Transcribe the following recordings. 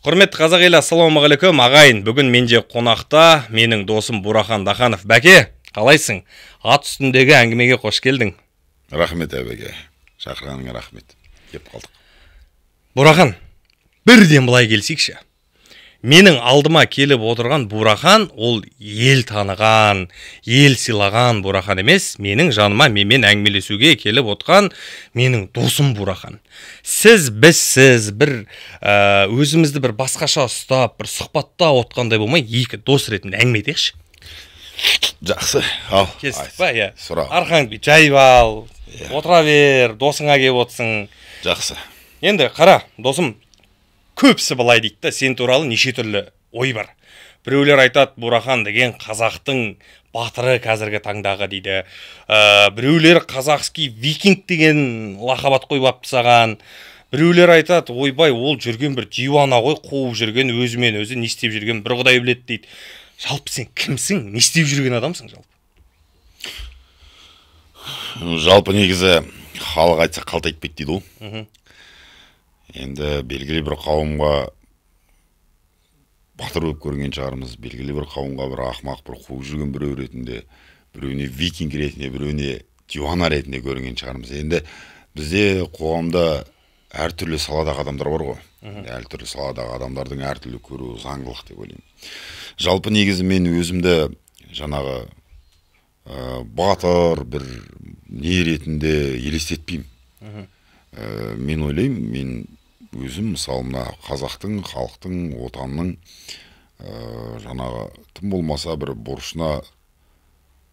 Құрметті қазақ елі, ассалаумағалейкум ағайын. Бүгін менде қонақта менің досым Бурахан Даханов. Бәке, қалайсың? Ат үстіндегі әңгімеге қош келдің. Рахмет әбеке. Шақырғаныңа рахмет. Кеп қалдық. Бурахан, бірден былай келсейікші. Менің алдыма келіп отырған Бурахан, ол ел таныған, ел сыйлаған Бурахан емес, менің жаныма менімен әңгімелесуге келіп отқан менің досым Бурахан. Сіз, бізсіз, бір өзімізді бір басқаша ұстап, бір сұхбатта отқандай болмай, екі дос ретінде әңгіме етейікші. Жақсы, ал. Кестік па, иә. Сұра. Арқаңды жайып ал, отыра бер, досыңа келіп отырсың. Жақсы. Енді қара, досым, көпсі былай дейді да, сен туралы неше түрлі ой бар. Біреулер айтады, Бурахан деген қазақтың батыры қазіргі таңдағы дейді. Біреулер қазақский викинг деген лақап ат қойып апты саған. Біреулер айтады, ойбай, ол жүрген бір диуана ғой, қуып жүрген, өзімен өзі не істеп жүрген бір құдай біледі дейді. Жалпы сен кімсің? Не істеп жүрген адамсың жалпы? Жалпы негізі халық айтса қалт айтпайды дейді ол. Енді белгілі бір қауымға батыр болып көрген шығармыз, белгілі бір қауымға бір ақмақ, бір қуып жүрген біреу ретінде, біреуіне викинг ретінде, біреуіне диуана ретінде көрген шығармыз. Енді бізде қоғамда әртүрлі саладағы адамдар бар ғой. Әртүрлі саладағы адамдардың әртүрлі көруі заңдылық деп ойлаймын. Жалпы негізі мен өзімді жаңағы батыр бір не ретінде елестетпеймін. Мен ойлаймын, мен өзім мысалы мына қазақтың, халықтың, отанның жаңағы тым болмаса бір борышына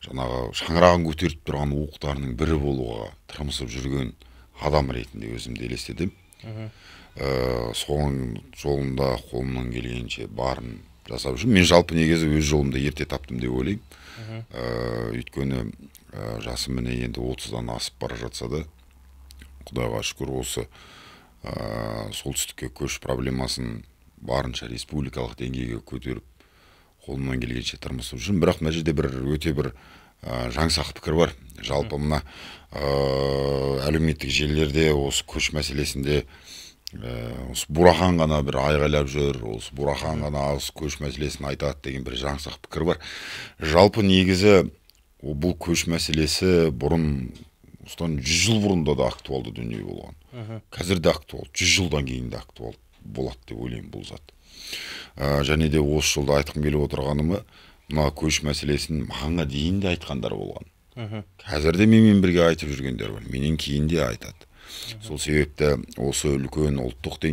жаңағы шаңырағын көтеріп тұрған уықтарының бірі болуға тырмысып жүрген адам ретінде өзімді елестетемін. Соның жолында қолымнан келгенше барын жасап жүрмін. Мен жалпы негізі өз жолымды ерте таптым деп ойлаймын. Өйткені жасым міне енді 30-дан асып бара жатса да, Құдайға шүкір осы солтүстікке көш проблемасын барынша республикалық деңгейге көтеріп, қолымнан келгенше тырмысып жүрмін. Бірақ мына жерде бір өте бір жаңсақ пікір бар. Жалпы мына әлеуметтік желілерде осы көш мәселесінде осы Бурахан ғана бір айғайлап жүр, осы Бурахан ғана осы көш мәселесін айтады деген бір жаңсақ пікір бар. Жалпы негізі бұл көш мәселесі бұрын осыдан 100 жыл бұрында да актуалды дүние болған. Қазір де актуал, 100 жылдан кейін де актуал болады деп ойлаймын бұл зат. Және де осы жолда айтқым келіп отырғанымы, мына көш мәселесін мағанға дейін де айтқандар болған. Қазір де менімен бірге айтып жүргендер бар, менен кейін де айтады. Сол себепті осы үлкен ұлттық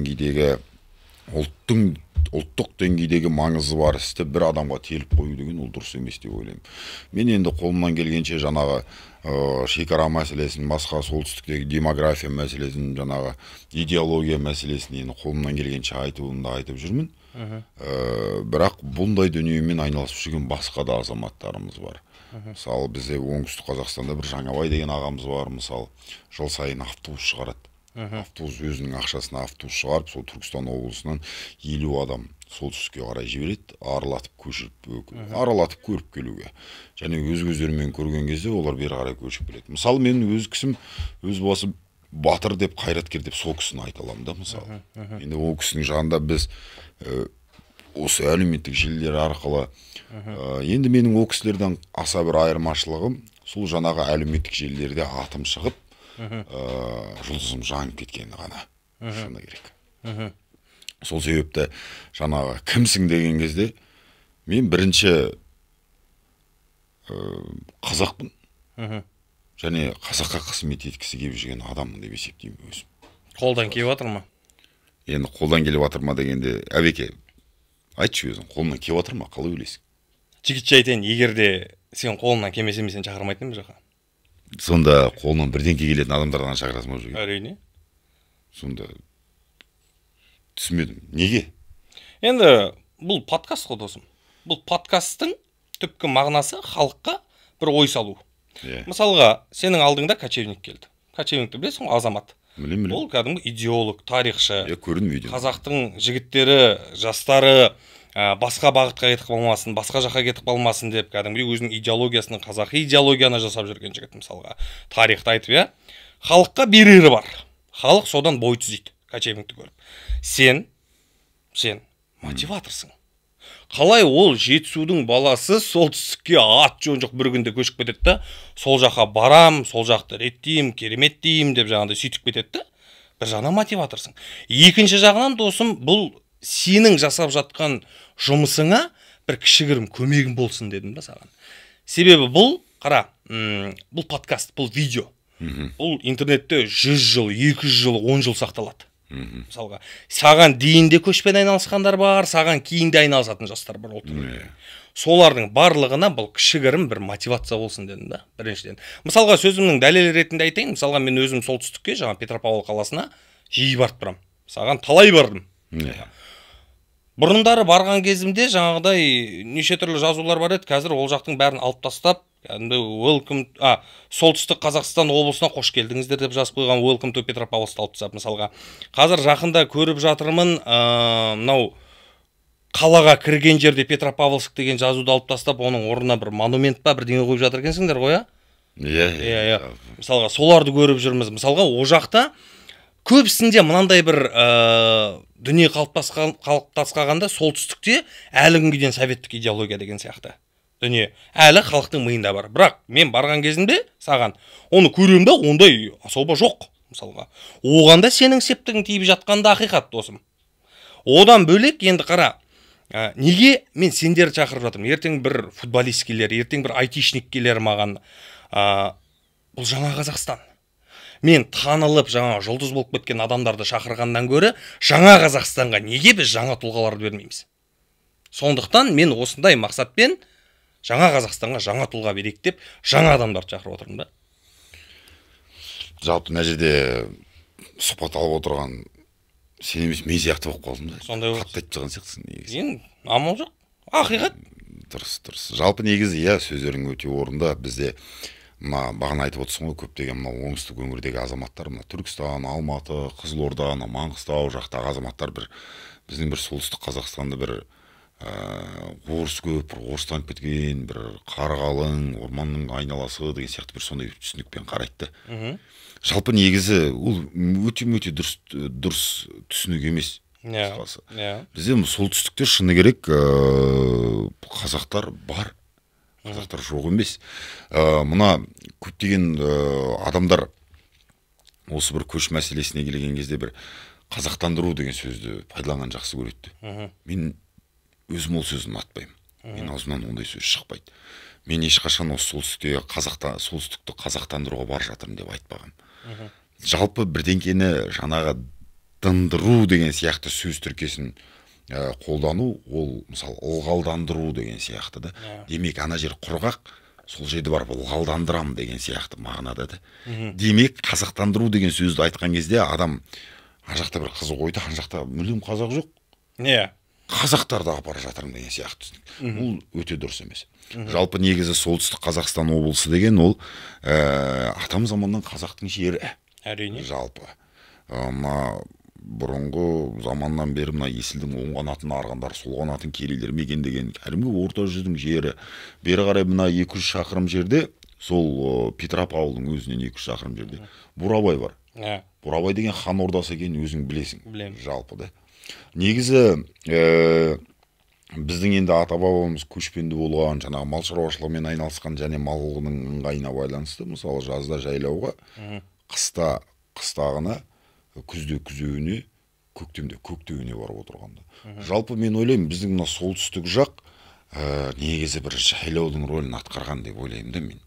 деңгейдегі маңызы бар істі бір адамға теліп қою деген ол дұрыс емес деп ойлаймын. Мен енді қолымнан келгенше жаңағы шекара мәселесін, басқа солтүстіктегі демография мәселесін, жаңағы идеология мәселесін енді қолымнан келгенше айтып жүрмін. Бірақ бұндай дүниемен айналысып жүрген басқа да азаматтарымыз бар. Мысалы, бізде оңтүстік Қазақстанда бір Жаңабай деген ағамыз бар, мысалы, жыл сайын автобус шығарады. Автобус өзінің ақшасына автобус шығарып, сол Түркістан облысынан 50 адам солтүстікке қарай жібереді, аралатып көріп келуге. Және өздерімен көрген кезде олар бері қарай көшіп келеді. Мысалы, мен өз кісім, өз басым батыр деп, қайраткер деп сол кісіні айта аламын да, мысалы. Енді ол кісінің жанында біз осы әлеуметтік желілер арқылы енді менің ол кісілерден аса бір айырмашылығым сол жаңағы әлеуметтік желілерде атым шығып жұлдызым жанып кеткені ғана шыны керек. Сол себепті жаңағы кімсің деген кезде мен бірінші қазақпын және қазаққа қызмет еткісі келіп жүрген адаммын деп есептеймін өзім. Қолдан келіп жатыр ма? Енді қолдан келіп жатыр ма дегенде, әбеке, айтшы өзің, қолынан келіп жатыр ма, қалай ойлайсың? Жігітше айтайын, егер де сен қолынан келмесе мен сені шақырмайтын едім жаққа. Сонда қолынан бірден келетін адамдардан шақырасың ба жүрген? Әрине. Сонда түсінбедім. Неге? Енді бұл подкаст қой досым. Бұл подкасттың түпкі мағынасы халыққа бір ой салу. Мысалға, сенің алдыңда кочевник келді. Кочевникті білесің, азамат. Ол кәдімгі идеолог, тарихшы. Қазақтың жігіттері, жастары басқа бағытқа кетіп қалмасын, басқа жаққа кетіп қалмасын деп кәдімгі өзінің идеологиясының қазақи идеологияны жасап жүрген жігіт мысалға. Тарихты айтып, халыққа берері бар. Халық содан бой түзейді, кочевникті көріп. Сен сен мотиваторсың. Қалай ол Жетісудың баласы солтүстікке ат жон жоқ бір күнде көшіп кетеді да, сол жаққа барам, сол жақты реттеймін, керемет деймін деп жаңағыдай сөйтіп кетеді да. Бір жағынан мотиваторсың. Екінші жағынан досым, бұл сенің жасап жатқан жұмысыңа бір кішігірім көмегім болсын дедім да саған. Себебі бұл, қара, бұл подкаст, бұл видео. Бұл интернетте 100 жыл, 200 жыл, 10 жыл сақталады. Мысалға, саған дейінде көшпен айналысқандар бар, саған кейінде айналысатын жастар бар. Солардың барлығына бұл кішігірім бір мотивация болсын дедім да, біріншіден. Мысалға, сөзімнің дәлелі ретінде айтайын. Мысалға, мен өзім солтүстікке, жаңа Петропавл қаласына жиі барып тұрам. Саған талай бардым. Бұрындары барған кезімде жаңағыдай неше түрлі жазулар бар еді. Қазір ол жақтың бәрін алып тастап, welcome, солтүстік Қазақстан облысына қош келдіңіздер деп жазып қойған welcome to Петропавловск алып тастап. Мысалға, қазір жақында көріп жатырмын, мынау қалаға кірген жерде Петропавловск деген жазуды алып тастап, оның орнына бір монумент па, бірдеңе қойып жатыр екенсіңдер ғой, Иә. Мысалға, соларды көріп жүрміз. Мысалға, о жақта көбісінде мынандай бір дүние қалыптасқанда солтүстікте әлі күнге дейін советтік идеология деген сияқты дүние әлі халықтың миында бар. Бірақ мен барған кезімде саған оны көремін да, ондай особо жоқ. Мысалға, оғанда сенің септігің тиіп жатқанда ақиқат, досым. Одан бөлек енді қара, неге мен сендерді шақырып жатырмын? Ертең бір футболист келер, ертең бір айтишник келер маған. Бұл жаңа Қазақстан. Мен танылып, жаңа жұлдыз болып кеткен адамдарды шақырғаннан гөрі, жаңа Қазақстанға неге біз жаңа тұлғаларды бермейміз? Сондықтан мен осындай мақсатпен жаңа Қазақстанға жаңа тұлға берейік деп, жаңа адамдарды шақырып отырмын да. Жалпы мына жерде сұхбат алып отырған сен емес, мен сияқты болып қалдым да. Сондай қатты айтып тұрған сияқтысың негізі. Сен амал жоқ. Ақиқат. Дұрыс. Жалпы негізі сөздерің өте орында. Бізде мына бағана айтып отырсың ғой, көптеген мына оңтүстік өңірдегі азаматтар, мына Түркістан, Алматы, Қызылорда, Маңғыстау жақтағы азаматтар біздің бір солтүстік Қазақстанды бір орыс көп, орыстанып кеткен, бір қар қалың, орманның айналасы деген сияқты бір сондай түсінікпен қарайды. Жалпы негізі ол өте дұрыс түсінік емес. Бізде солтүстікте шыны керек қазақтар бар. Қазақтар жоқ емес. Мына көптеген адамдар осы бір көш мәселесіне келген кезде бір қазақтандыру деген сөзді пайдаланған жақсы көреді. Мен өзім ол сөзін ұнатпаймын. Мен аузымнан ондай сөз шықпайды. Мен ешқашан осы солтүстікті қазақтандыруға бар жатырмын деп айтпағам. Жалпы бірдеңкені жаңағы дындыру деген сияқты сөз тіркесін қолдану, ол мысалы ылғалдандыру деген сияқты да. Демек, ана жер құрғақ, сол жерді барып ылғалдандырам деген сияқты мағынада да. Демек, қазақтандыру деген сөзді айтқан кезде адам ана жақта бір қызы қойды, ана жақта мүлдем қазақ жоқ. Қазақтарды алып бара жатырмын деген сияқты. Бұл өте дұрыс емес. Жалпы негізі солтүстік Қазақстан облысы деген ол атам заманнан қазақтың жері. Әрине. Жалпы. Бұрынғы заманнан бері мына есілдің оң қанатын арғандар, сол қанатын керейлер мекендеген кәдімгі орта жүздің жері. Бері қарай мына 200 шақырым жерде, сол Петропавлдың өзінен 200 шақырым жерде Бурабай бар. Бурабай деген хан ордасы екенін өзің білесің. Жалпы да. Негізі біздің енді ата-бабамыз көшпенді болған, жаңағы мал шаруашылығымен айналысқан және малының ыңғайына байланысты, мысалы жазда жайлауға, қыста қыстағына, күзде күзеуіне, көктемде көктеуіне барып отырғанда. Жалпы мен ойлаймын, біздің мына солтүстік жақ негізі бір жайлаудың рөлін атқарған деп ойлаймын да мен.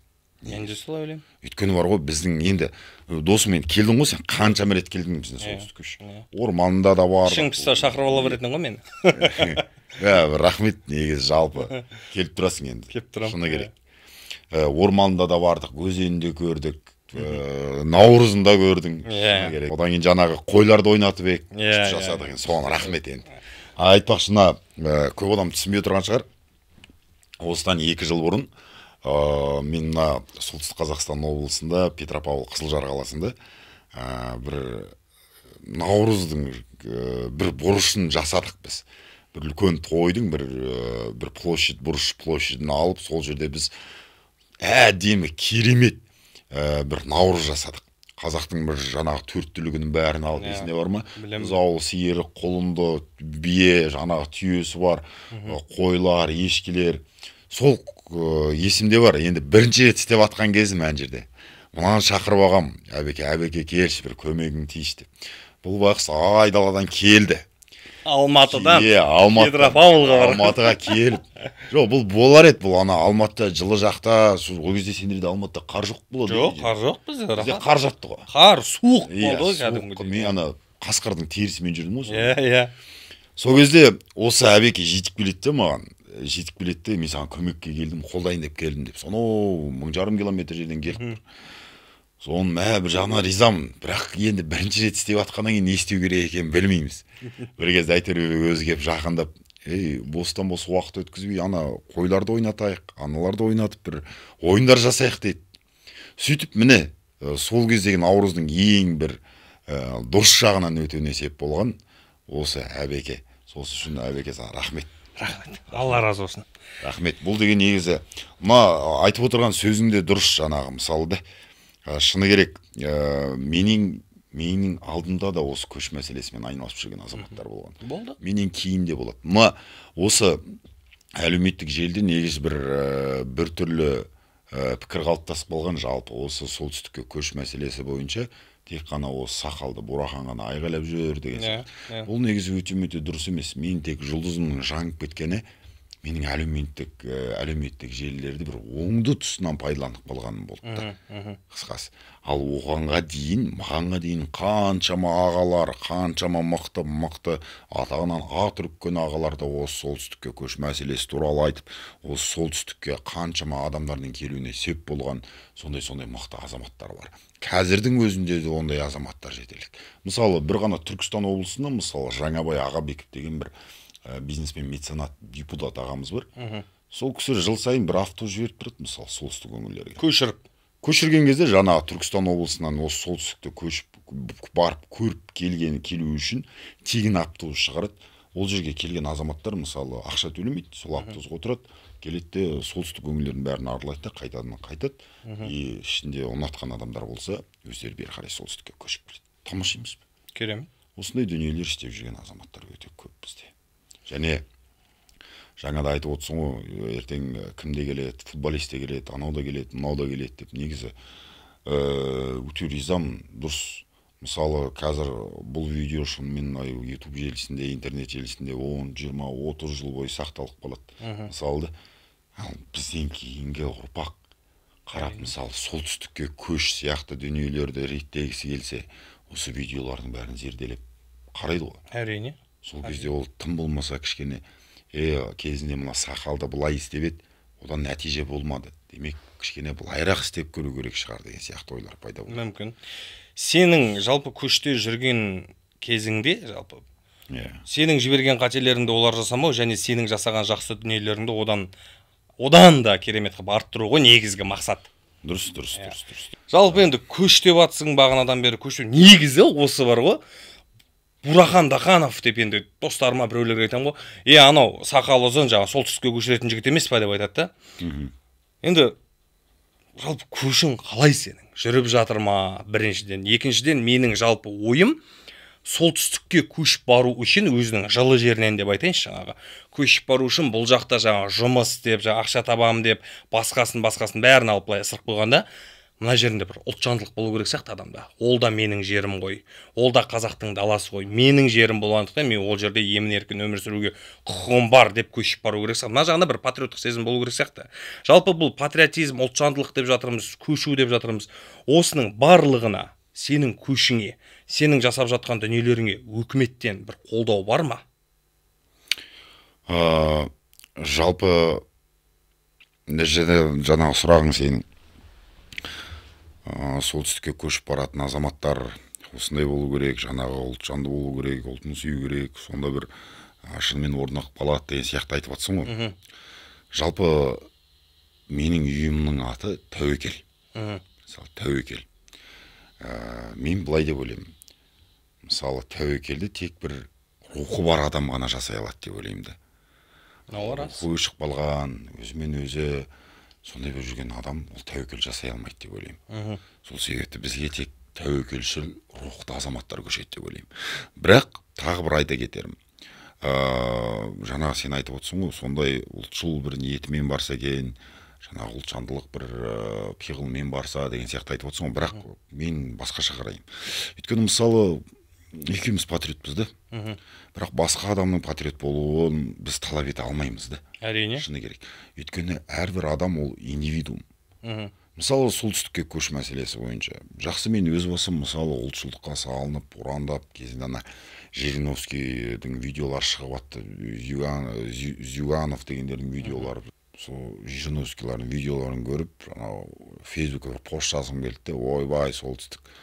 Мен де солай ойлаймын. Өйткені бар ғой, біздің енді досым, енді келдің ғой сен, қанша рет келдің біздің солтүстікке. Орманында да бар. Ішің пысса шақырып ала беретін ғой мені. Рахмет, негізі жалпы келіп тұрасың енді. Келіп тұрам. Шыны керек. Орманында да бардық, өзенде көрдік. Наурызында көрдің. Одан кейін жаңағы қойларды ойнатып ек, жасадық. Соған рахмет енді. Айтпақшына, көп адам түсінбей тұрған шығар. Осыдан 2 жыл бұрын мен солтүстік Қазақстан облысында, Петропавл Қызылжар қаласында бір наурыздың бір бұрышын жасадық біз. Бір үлкен тойдың бір площадь, бұрыш площадьін алып, сол жерде біз әдемі керемет бір наурыз жасадық. қазақтың бір жаңағы төрттілігінің бәрін алып есінде бар ма? Бұзау, сиыры, құлынды, бие, жаңағы түйесі бар, қойлар, ешкілер. Сол есімде бар. Енді бірінші рет істеп атқан кезім ән жерде. Мынаны шақырып алғам, әбеке келші, бір көмегің тиіш деп. Бұл бақсы айдаладан келді. Алматыдан. Петропавлға келіп. Жоқ, бұл болар еді, бұл ана Алматыда жылы жақта, ол кезде сендерде Алматыда қар жоқ болады. Жоқ, қар жоқ бізде. Бізде қар жатты ғой. Қар суық болды кәдімгідей. Мен ана қасқырдың терісімен жүрдім ғой. Иә. Сол кезде осы әбеке жетіп келеді маған. Мен саған көмекке келдім, қолдайын деп келдім деп. Сонау 1000 километр жерден келіп. Соның бір жағынан ризамын. Бірақ енді бірінші рет істеп атқаннан кейін не істеу керек екенін білмейміз. Бір кезде әйтеуір өзі келіп жақындап, бостан бос уақыт өткізбей, ана қойларды ойнатайық, аналарды ойнатып бір ойындар жасайық дейді. Сөйтіп міне сол кездегі Наурыздың ең бір дұрыс жағынан өтуіне сеп болған осы әбеке. Сол үшін әбеке саған рахмет. Рахмет. Алла разы болсын. Рахмет. Бұл деген негізі мына айтып отырған сөзіңде дұрыс жаңағы мысалы. Шыны керек, менің алдымда да осы көш мәселесімен айналысып жүрген азаматтар болған. Болды. Менен кейін де болады. Осы әлеуметтік желіде негізі бір түрлі пікір қалыптасып қалған, жалпы осы солтүстікке көш мәселесі бойынша тек қана осы сақалды Бурахан ғана айғайлап жүр деген. Бұл негізі өте дұрыс емес. Мен тек жұлдызымның жаңып кеткені менің әлеуметтік желілерді бір оңды тұсынан пайдаланып қалғаным болды. Қысқасы. Ал мағанға дейін қаншама ағалар, қаншама мықты атағынан ат үріккен ағалар да осы солтүстікке көш мәселесі туралы айтып, осы солтүстікке қаншама адамдардың келуіне сеп болған сондай мықты азаматтар бар. Қазірдің өзінде де ондай азаматтар жетерлік. Мысалы, бір ғана Түркістан облысында, мысалы, Жаңабай Ағабеков деген бір бизнесмен, меценат, депутат ағамыз бар. Сол кісі жыл сайын бір автобус жіберіп тұрады, мысалы, солтүстік өңірлерге. Көшірген кезде жаңағы Түркістан облысынан осы солтүстікте көшіп барып көріп келу үшін тегін автобус шығарады. Ол жерге келген азаматтар мысалы ақша төлемейді, сол автобусқа отырады, келеді де солтүстік өңірлердің бәрін аралайды да қайтады. Ішінде ұнатқан адамдар болса, өздері бері қарай солтүстікке көшіп келеді. Тамаша емес пе? Керемет. Осындай дүниелер істеп жүрген азаматтар өте көп бізде. Және жаңада айтып отырсың ғой, ертең кімде келеді, футболист те келеді, анау да келеді, мынау да келеді деп. Негізі өте ризамын, дұрыс. Мысалы, қазір бұл видео шынымен YouTube желісінде, интернет желісінде 10, 20, 30 жыл бойы сақталып қалады. Мысалы, бізден кейінгі ұрпақ қарап, мысалы, солтүстікке көш сияқты дүниелерді реттегісі келсе, осы видеолардың бәрін зерделеп қарайды ғой. Әрине. Сол кезде ол тым болмаса кішкене, кезінде мына сақалды былай істеп еді, одан нәтиже болмады. Демек, кішкене былайрақ істеп көру керек шығар деген сияқты ойлар пайда болды. Мүмкін. Сенің жалпы көште жүрген кезіңде, жалпы, сенің жіберген қателеріңді олар жасамау, және сенің жасаған жақсы дүниелеріңді одан да керемет қылып арттыру ғой негізгі мақсат. Дұрыс. Жалпы енді көш деп атсың бағанадан бері көш. Негізі осы бар ғой. Бурахан Даханов деп енді достарыма біреулерге айтамын ғой. Анау сақалы ұзын жаңа солтүстікке көшіретін жігіт емес па деп айтады да. Енді жалпы көшің қалай сенің? Жүріп жатыр ма? Біріншіден, екіншіден менің жалпы ойым солтүстікке көшіп бару үшін өзінің жылы жерінен деп айтайыншы жаңағы. Көшіп бару үшін бұл жақта жаңа жұмыс істеп, ақша табамын деп, басқасын бәрін алып былай ысырып қойғанда, мына жерінде бір ұлтжандылық болу керек сияқты адамда. Ол да менің жерім ғой. Ол да қазақтың даласы ғой. Менің жерім болғандықтан мен ол жерде емін-еркін өмір сүруге құқығым бар деп көшіп бару керек сияқты. Мына жағында бір патриоттық сезім болу керек сияқты. Жалпы бұл патриотизм, ұлтжандылық деп жатырмыз, көшу деп жатырмыз. Осының барлығына, сенің көшіңе, сенің жасап жатқан дүниелеріңе үкіметтен бір қолдау бар ма? Жалпы жаңағы сұрағың сенің солтүстікке көшіп баратын азаматтар осындай болу керек, жаңағы ұлтжанды болу керек, ұлтын сүю керек, сонда бір шынымен орнығып қалады деген сияқты айтып жатсың ғой. Жалпы менің үйімнің аты Тәуекел. Мысалы, Тәуекел. Мен былай деп ойлаймын. Мысалы, Тәуекелді тек бір рухы бар адам ғана жасай алады деп ойлаймын да. Рухы өшіп қалған, өзімен өзі сондай бір жүрген адам ол тәуекел жасай алмайды деп ойлаймын. Сол себепті бізге тек тәуекелшіл рухты азаматтар көшеді деп ойлаймын. Бірақ тағы бір айта кетерім. Жаңағы сен айтып отырсың ғой, сондай ұлтшыл бір ниетімен барса екен, жаңағы ұлтжандылық бір пиғылмен барса деген сияқты айтып отырсың ғой, бірақ мен басқаша қараймын. Өйткені мысалы екеуміз патриотпыз да, бірақ басқа адамның патриот болуын біз талап ете алмаймыз да. Әрине. Шыны керек. Өйткені әрбір адам ол индивидуум. Мысалы солтүстікке көш мәселесі бойынша жақсы, мен өз басым мысалы ұлтшылдыққа салынып ұрандап кезінде ана Жириновскийдің видеолары шығып атты, Зюганов дегендердің видеолары, сол Жириновскийлардың видеоларын көріп фейсбукқа бір пост жазғым келді де, ойбай солтүстік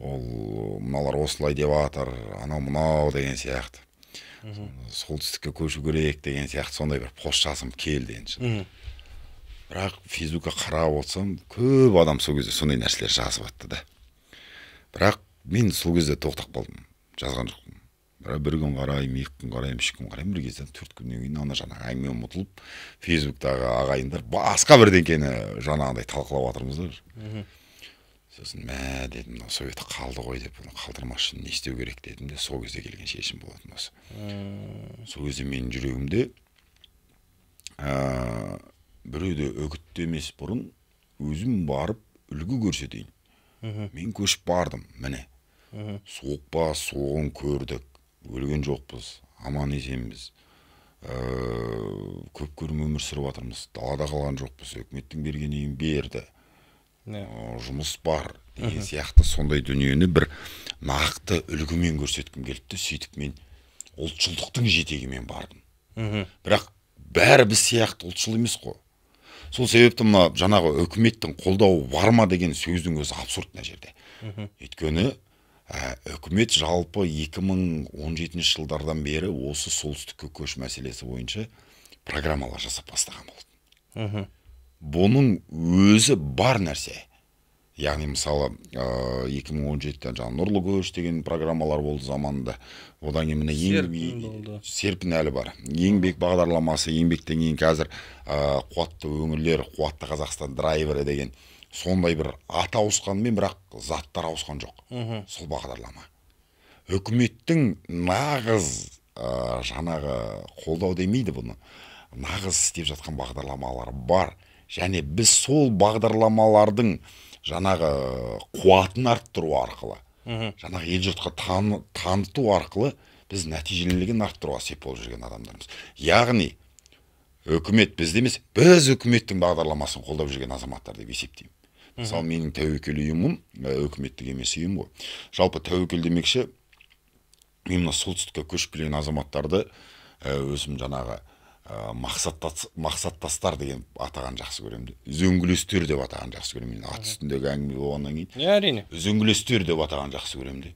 ол мыналар осылай деп атыр, анау мынау деген сияқты, солтүстікке көшу керек деген сияқты сондай бір пост жазғым келді енді. Бірақ фейсбукқа қарап отырсам, көп адам сол кезде сондай нәрселер жазып атты да. Бірақ мен сол кезде тоқтап қалдым, жазған жоқпын. Бірақ бір күн қараймын, 2 күн қараймын, 3 күн қараймын, бір кезде 4 күннен кейін ана жаңағы әңгіме ұмытылып, фейсбуктағы ағайындар басқа бірдеңкені жаңағындай талқылап жатырмыз да. Сосын мә дедім, мынау Советі қалды ғой деп, қалдырмас үшін не істеу керек дедім де, сол кезде келген шешім болатын осы. Сол кезде менің жүрегімде біреуді үгіттемес бұрын өзім барып үлгі көрсетейін. Мен көшіп бардым, міне. Суық па, суығын көрдік, өлген жоқпыз, аман есенбіз. Көп көрім өмір сүріп жатырмыз, далада қалған жоқпыз, өкіметтің берген үйін берді. Жұмыс бар деген сияқты сондай дүниені бір нақты үлгімен көрсеткім келді, сөйтіп мен ұлтшылдықтың жетегімен бардым. Бірақ бәрі біз сияқты ұлтшыл емес қой. Сол себепті мына жаңағы үкіметтің қолдауы бар ма деген сөздің өзі абсурд мына жерде. Өйткені үкімет жалпы 2017 жылдардан бері осы солтүстікке көш мәселесі бойынша программалар жасап бастаған болды. Бұның өзі бар нәрсе. Яғни мысалы 2017-тен жаңа нұрлы көш деген программалар болды заманында. Одан кейін міне серпін әлі бар. Еңбек бағдарламасы, еңбектен кейін қазір қуатты өңірлер, қуатты Қазақстан драйвері деген сондай бір аты ауысқанмен, бірақ заттар ауысқан жоқ. Сол бағдарлама. Үкіметтің нағыз жаңағы қолдау демейді бұны. Нағыз істеп жатқан бағдарламалар бар. Және біз сол бағдарламалардың жаңағы қуатын арттыру арқылы, жаңағы ел жұртқа таныту арқылы біз нәтижелілігін арттыруға сеп болып жүрген адамдармыз. Яғни үкімет бізде емес, біз үкіметтің бағдарламасын қолдап жүрген азаматтар деп есептеймін. Мысалы менің тәуекел ұйымым, үкіметтік емес ұйым ғой. Жалпы тәуекел демекші, мен мына солтүстікке көшіп келген азаматтарды өзім жаңағы мақсаттастар деген атаған жақсы көремін. Үзеңгілестер деп атаған жақсы көремін. Ат үстіндегі әңгіме болғаннан кейін. Әрине. Үзеңгілестер деп атаған жақсы көремін.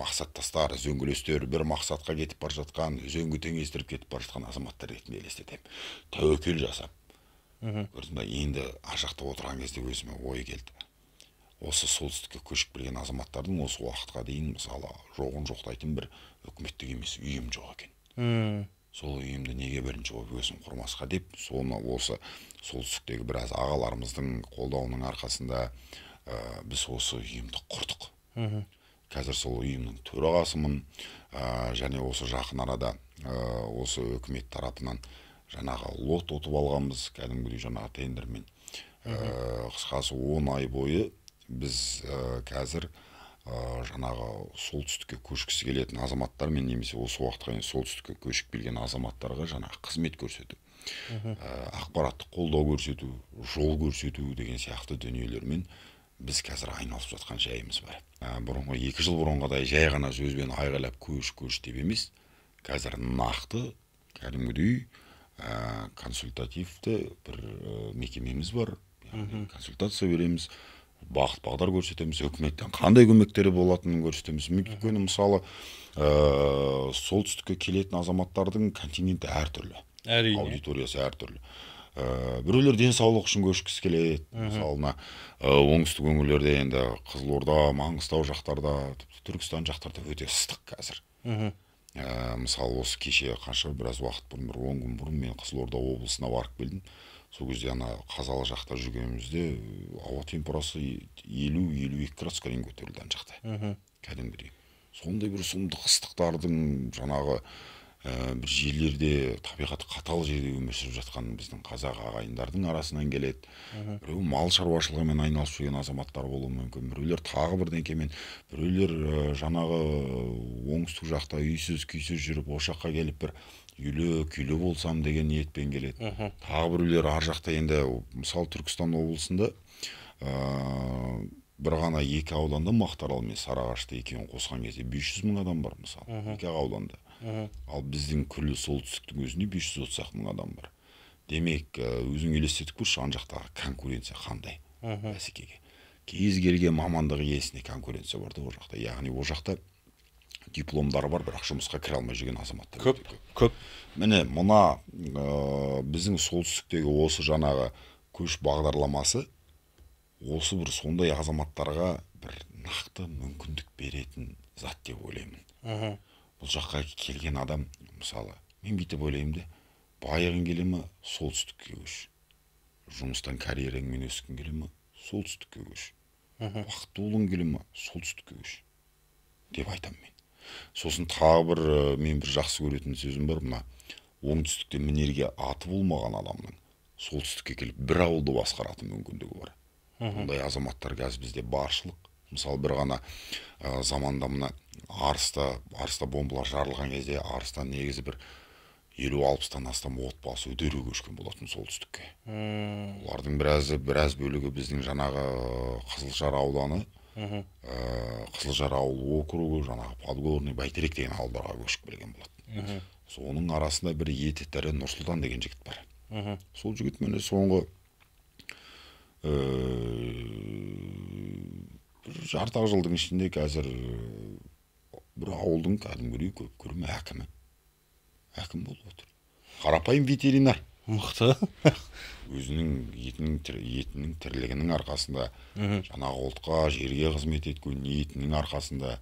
Мақсаттастар, үзеңгілестер, бір мақсатқа кетіп бара жатқан, үзеңгі теңестіріп кетіп бара жатқан азаматтар ретінде елестетемін. Тәуекел жасап. Көрдім ба, енді ашақта отырған кезде өзіме ой келді. Осы солтүстікке көшіп келген азаматтардың осы уақытқа дейін мысалы жоғын жоқтайтын бір үкіметтік емес ұйым жоқ екен. Сол ұйымды неге бірінші болып өзім құрмасқа деп, соны осы солтүстіктегі біраз ағаларымыздың қолдауының арқасында біз осы ұйымды құрдық. Қазір сол ұйымның төрағасымын, және осы жақын арада осы үкімет тарапынан жаңағы лот ұтып алғанбыз, кәдімгідей жаңағы тендермен. Қысқасы 10 ай бойы біз қазір жаңағы солтүстікке көшкісі келетін азаматтармен немесе осы уақытқа дейін солтүстікке көшіп келген азаматтарға жаңағы қызмет көрсету, ақпараттық қолдау көрсету, жол көрсету деген сияқты дүниелермен біз қазір айналысып жатқан жайымыз бар. Бұрынғы 2 жыл бұрынғыдай жай ғана сөзбен айғайлап көш деп емес, қазір нақты кәдімгідей консультативті бір мекемеміз бар. Консультация береміз, бағыт бағдар көрсетеміз, үкіметтен қандай көмектері болатынын көрсетеміз. Өйткені мысалы солтүстікке келетін азаматтардың контингенті әртүрлі, аудиториясы әртүрлі. Біреулер денсаулық үшін көшкісі келеді. Мысалына оңтүстік өңірлерде енді Қызылорда, Маңғыстау жақтарда, Түркістан жақтарда өте ыстық қазір. Мысалы осы кеше қанша біраз уақыт бұрын, бір 10 күн бұрын мен Қызылорда облысына барып келдім. сол кезде ана Қазалы жақта жүргенімізде ауа температурасы 50-52 градусқа дейін көтерілді ана жақта. Кәдімгідей. Сондай бір сұмдық ыстықтардың жаңағы бір жерлерде табиғаты қатал жерде өмір сүріп жатқан біздің қазақ ағайындардың арасынан келеді. Біреу мал шаруашылығымен айналысып жүрген азаматтар болуы мүмкін, біреулер тағы бірдеңкемен, біреулер жаңағы оңтүстік жақта үйсіз күйсіз жүріп ошаққа келіп бір үйлі күйлі болсам деген ниетпен келеді. Тағы біреулер ар жақта енді мысалы Түркістан облысында бір ғана екі ауданда Мақтаарал мен Сарыағашты екеуін қосқан кезде 500 мың адам бар мысалы, екі ауданда. Ал біздің күллі солтүстіктің өзінде 530 мың адам бар. Демек, өзің елестетіп көрші, ан жақтағы конкуренция қандай бәсекеге. Кез келген мамандық иесіне конкуренция бар да ол жақта. Яғни ол жақта дипломдары бар, бірақ жұмысқа кіре алмай жүрген азаматтар көп. Міне, мына біздің солтүстіктегі осы жаңағы көш бағдарламасы осы бір сондай азаматтарға бір нақты мүмкіндік беретін зат деп ойлаймын. Бұл жаққа келген адам, мысалы, мен бүйтіп ойлаймын да, байығың келе ме, солтүстікке көш. Жұмыстан карьераңмен өскің келе ме, солтүстікке көш. Бақытты болғың келе ме, солтүстікке көш деп айтамын мен. Сосын тағы бір мен бір жақсы көретін сөзім бар, мына оңтүстікте мінерге аты болмаған адамның солтүстікке келіп бір ауылды басқаратын мүмкіндігі бар. Бұндай азаматтар қазір бізде баршылық. Мысалы бір ғана заманда мына Арыста бомбалар жарылған кезде Арыстан негізі бір 50-60-тан астам отбасы үдере көшкен болатын солтүстікке. Олардың біраз бөлігі біздің жаңағы Қызылжар ауданы, Қызылжар ауыл округы, жаңағы Подгорный, Бәйтерек деген ауылдарға көшіп келген болатын. Соның арасында бір еті тірі Нұрсұлтан деген жігіт бар. Сол жігіт міне соңғы жарты жылдың ішінде қазір бір ауылдың кәдімгідей көп көрім әкім болып отыр. Қарапайым ветеринар. Мықты. Өзінің етінің тірлігінің арқасында, жаңағы ұлтқа, жерге қызмет еткен ниетінің арқасында,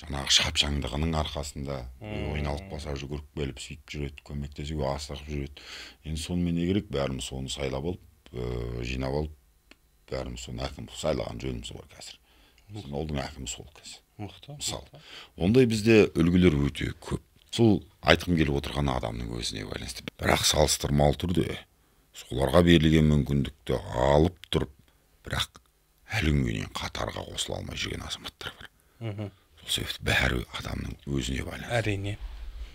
жаңағы шапшаңдығының арқасында ойналып баса жүгіріп келіп сөйтіп жүреді, көмектесуге асығып жүреді. Енді сонымен не керек? Бәріміз соны сайлап алып, жинап алып, бәріміз соны әкім сайлаған жөніміз бар қазір. Біздің ауылдың әкімі сол қазір. Мысалы, ондай бізде үлгілер өте көп. Сол айтқым келіп отырған адамның өзіне байланысты. Бірақ салыстырмалы түрде соларға берілген мүмкіндікті алып тұрып, бірақ әлі күнге дейін қатарға қосыла алмай жүрген азаматтар бар. Сол себепті бәрі адамның өзіне байланысты. Әрине.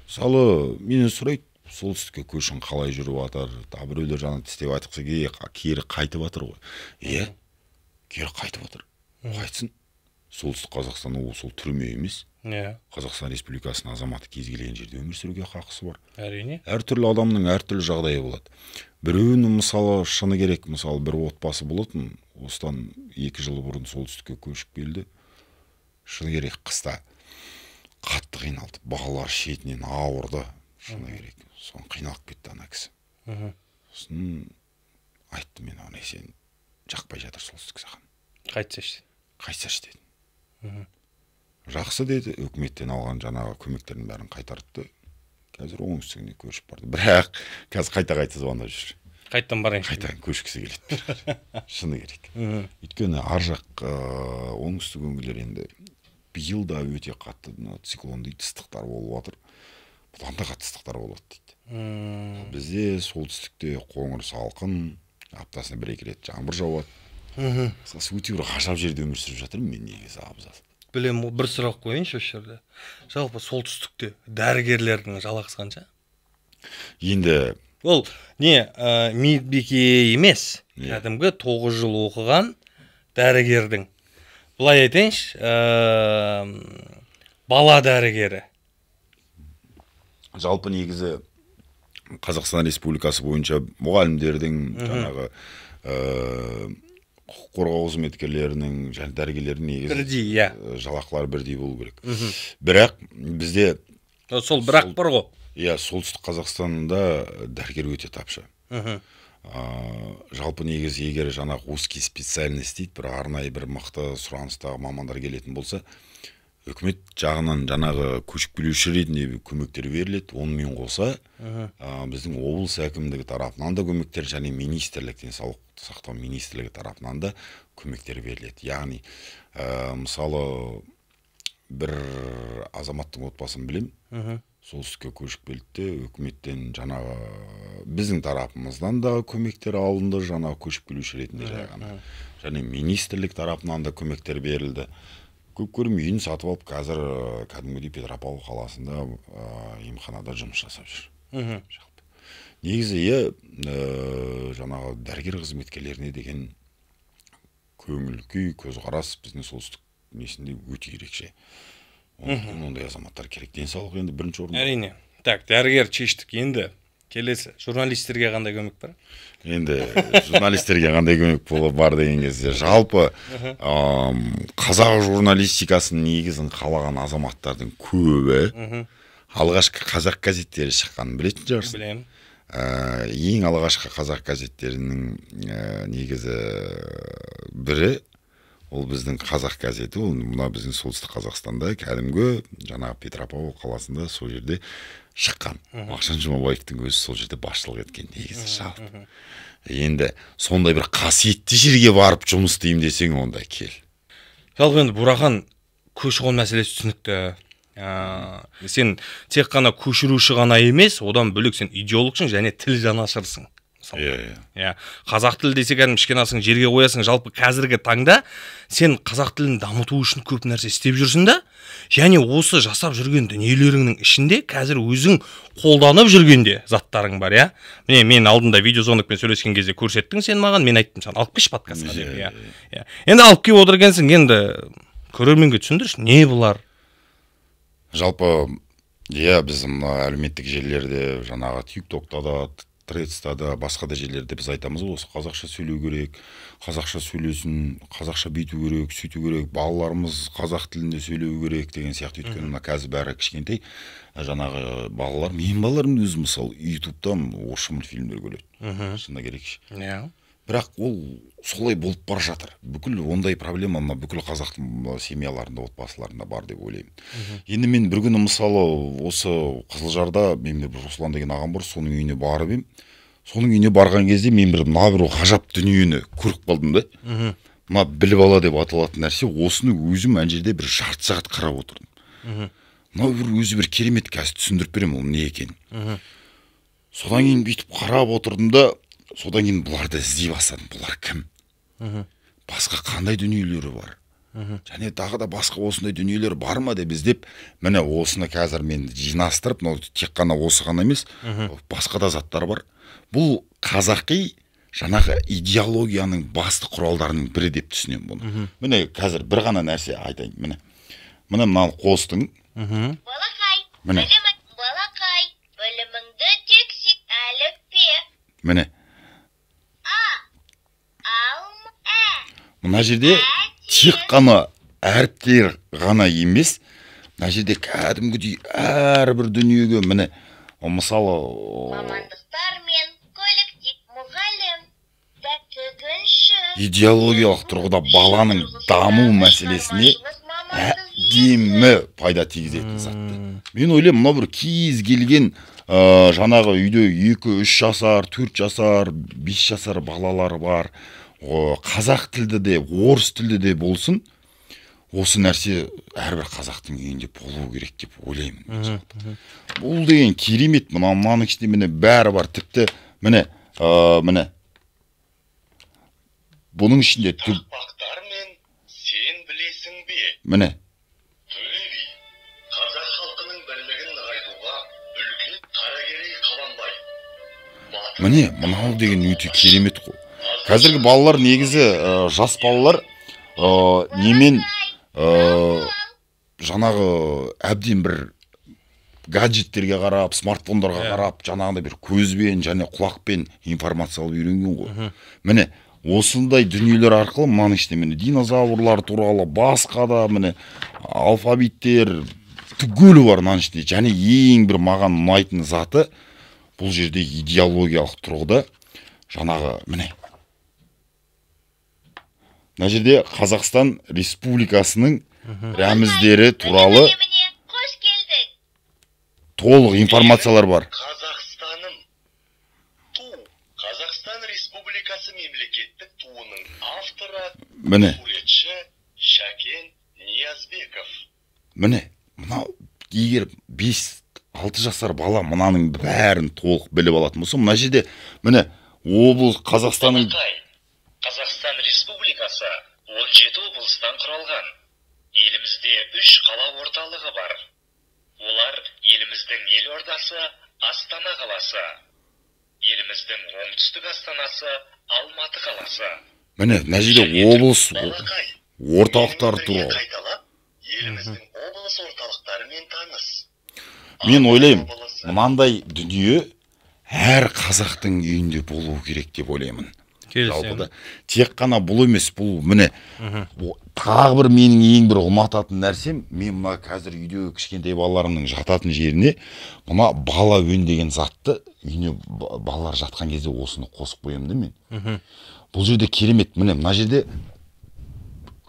Мысалы, менен сұрайды, солтүстікке көшің қалай жүріп жатыр? Біреулер жаңа тістеп айтқысы кері қайтып жатыр ғой. Иә, кері қайтып жатыр. Қайтсын. Солтүстік Қазақстан облысы ол түрме емес. Қазақстан Республикасының азаматы кез келген жерде өмір сүруге хақысы бар. Әрине. Әртүрлі адамның әртүрлі жағдайы болады. Біреуінің мысалы шыны керек, мысалы бір отбасы болатын, осыдан 2 жыл бұрын солтүстікке көшіп келді. Шыны керек, қыста қатты қиналды. Балалар шетінен ауырды. Шыны керек. Соны қиналып кетті ана кісі. Сосын айтты, мен оны сен жақпай жатыр солтүстік саған. Қайтсаш деді. Жақсы деді, үкіметтен алған жаңағы көмектердің бәрін қайтарды. Қазір оңтүстігіне көшіп барды. Бірақ қазір қайта звондап жүр. Қайттан барайыншы. Қайтадан көшкісі келеді. Шыны керек. Өйткені ар жақ оңтүстік өңірлер енді биыл да өте қатты циклон дейді, ыстықтар болып жатыр. Бұдан да қатты ыстықтар болады дейді. Бізде солтүстікте қоңыр салқын, аптасына 1-2 рет жаңбыр жауады. Өте бір ғажап жерде өмір сүріп жатырмын мен негізі абзал. Білем, бір сұрақ қойыншы осы жерде. Жалпы солтүстікте дәрігерлердің жалақысы қанша? Енді ол не медбике емес, кәдімгі 9 жыл оқыған дәрігердің. Былай айтайыншы, бала дәрігері. Жалпы негізі Қазақстан Республикасы бойынша мұғалімдердің жаңағы құқық қорғау қызметкерлерінің және дәрігерлердің негізі жалақылары бірдей болу керек. Бірақ бізде сол бірақ бар ғой. Иә, солтүстік Қазақстанда дәрігер өте тапшы. Жалпы негізі егер жаңағы узкий специальность дейді, бір арнайы бір мықты сұраныстағы мамандар келетін болса, үкімет жағынан жаңағы көшіп келуші ретінде көмектер беріледі. Онымен қоса біздің облыс әкімдігі тарапынан да көмектер, және министрлік, денсаулық сақтау министрлігі тарапынан да көмектер беріледі. Яғни мысалы бір азаматтың отбасын білем, солтүстікке көшіп келді, үкіметтен жаңағы біздің тарапымыздан да көмектер алынды, жаңағы көшіп келуші ретінде жайғана. Және министрлік тарапынан да көмектер берілді. Көп көрім үйін сатып алып, қазір кәдімгідей Петропавл қаласында емханада жұмыс жасап жүр. Негізі жаңағы дәрігер қызметкерлеріне деген көңіл күй, көзқарас біздің солтүстік несінде өте ерекше. Ондай азаматтар керек. Денсаулық енді бірінші орында. Әрине. Так, дәрігер шештік. Енді келесі журналистерге қандай көмек бар? Енді журналистерге қандай көмек бар деген кезде жалпы қазақ журналистикасының негізін қалаған азаматтардың көбі алғашқы қазақ газеттері шыққанын білетін шығарсың. Білемін. Ең алғашқы қазақ газеттерінің негізі бірі ол біздің қазақ газеті, ол мына біздің солтүстік Қазақстанда кәдімгі жаңағы Петропавл қаласында сол жерде шыққан. Мағжан Жұмабаевтың өзі сол жерде басшылық еткен негізі жалпы. Енді сондай бір қасиетті жерге барып жұмыс істеймін десең, онда кел. Жалпы енді Бурахан көші-қон мәселесі түсінікті. Сен тек қана көшіруші ғана емес, одан бөлек сен идеологсың және тіл жанашырсың. Қазақ тілі десе кәдімгі кішкенасың жерге қоясың. Жалпы қазіргі таңда сен қазақ тілін дамыту үшін көп нәрсе істеп жүрсің да, және осы жасап жүрген дүниелеріңнің ішінде қазір өзің қолданып жүргенде заттарың бар, я. Міне мен алдында видеозвонокпен сөйлескен кезде көрсеттің сен маған, мен айттым саған алып келші подкастқа деп, я. Енді алып келіп отыр екенсің, енді көрерменге түсіндірші, не бұлар? Жалпы біз әлеуметтік желілерде жаңағы TikTok'та да, Threads'та да, басқа да жерлерде біз айтамыз, осы қазақша сөйлеу керек, қазақша сөйлесін, қазақша бүйту керек, сөйту керек, балаларымыз қазақ тілінде сөйлеу керек деген сияқты. Өйткені қазір бәрі кішкентай жаңағы балалар, менің балаларым өзі мысалы ютубтан орысша мультфильмдер көреді. Шынында керек. Бірақ ол солай болып бар жатыр. Бүкіл ондай проблема бүкіл қазақтың семьяларында, отбасыларында бар деп ойлаймын. Енді мен бір күні мысалы осы Қызылжарда менің бір Руслан деген ағам бар, соның үйіне барып ем. Соның үйіне барған кезде мен бір ғажап дүниені көріп қалдым да. Мына біліп ала деп аталатын нәрсе, осыны өзім ана жерде бір жарты сағат қарап отырдым. Мына өзі бір керемет, қазір түсіндіріп беремін ол не екенін. Содан кейін бүйтіп қарап отырдым да, содан кейін бұларды іздей бастадым. Бұлар кім? Басқа қандай дүниелері бар? Және тағы да басқа осындай дүниелер бар ма деп іздеп, міне осыны қазір мен жинастырып, тек қана осы ғана емес, басқа да заттар бар. Бұл қазақи жаңағы идеологияның басты құралдарының бірі деп түсінемін бұны. Міне қазір бір ғана нәрсе айтайын. Міне мынаны қостың. Міне. Балақай, біліміңді тексер, әліппе. Міне. Мына жерде тек қана әріптер ғана емес, мына жерде кәдімгідей әрбір дүниеге, міне, мысалы мамандықтар мен коллектив, мұғалім, тігінші, идеологиялық тұрғыда баланың даму мәселесіне әдемі пайда тигізетін затты. Мен ойлаймын, мына бір кез келген жаңағы үйде 2-3 жасар, 4 жасар, 5 жасар балалары бар. Қазақ тілді де, орыс тілді де болсын, осы нәрсе әрбір қазақтың үйінде болу керек деп ойлаймын. Бұл деген керемет, мынаның ішінде міне бәрі бар. Тіпті міне бұның ішінде Қақпақтар мен сен білесің бе? Міне. Төле би, қазақ халқының бірлігін нығайтуға үлкен қаракерей қаланбай. Міне, мынау деген өте керемет қой. Қазіргі балалар негізі жас балалар немен жаңағы әбден бір гаджеттерге қарап, смартфондарға қарап, жаңағындай бір көзбен және құлақпен информация алып үйренген ғой. Міне, осындай дүниелер арқылы мынаның ішінде міне динозаврлар туралы, басқа да міне алфавиттер түгелі бар мынаның ішінде. Және ең бір маған ұнайтын заты бұл жерде идеологиялық тұрғыда жаңағы міне мына жерде Қазақстан Республикасының рәміздері туралы Бөліміне қош келдің. толық информациялар бар. Қазақстаным. Ту. Қазақстан Республикасы мемлекеттік туының авторы, Міне, суретші Шәкен Ниязбеков. міне, мынау егер 5-6 жасар бала мынаның бәрін толық біліп алатын болса, мына жерде міне облыс Қазақстанның Балақай. Қазақстан Республикасы 17 облыстан құралған. Елімізде 3 қала орталығы бар. Олар еліміздің елордасы Астана қаласы. Еліміздің оңтүстік астанасы Алматы қаласы. міне мына жерде облыс Балақай. орталықтары туралы. Қайталап, еліміздің облыс орталықтарымен таныс. Мен ойлаймын, Облысы. мынандай дүние әр қазақтың үйінде болу керек деп ойлаймын. Жалпы да. Тек қана бұл емес, бұл міне тағы бір менің ең бір ұнататын нәрсем, мен мына қазір үйде кішкентай балаларымның жататын жеріне мына бала үн деген затты үйіне балалар жатқан кезде осыны қосып қоямын да мен. Бұл жерде керемет, міне мына жерде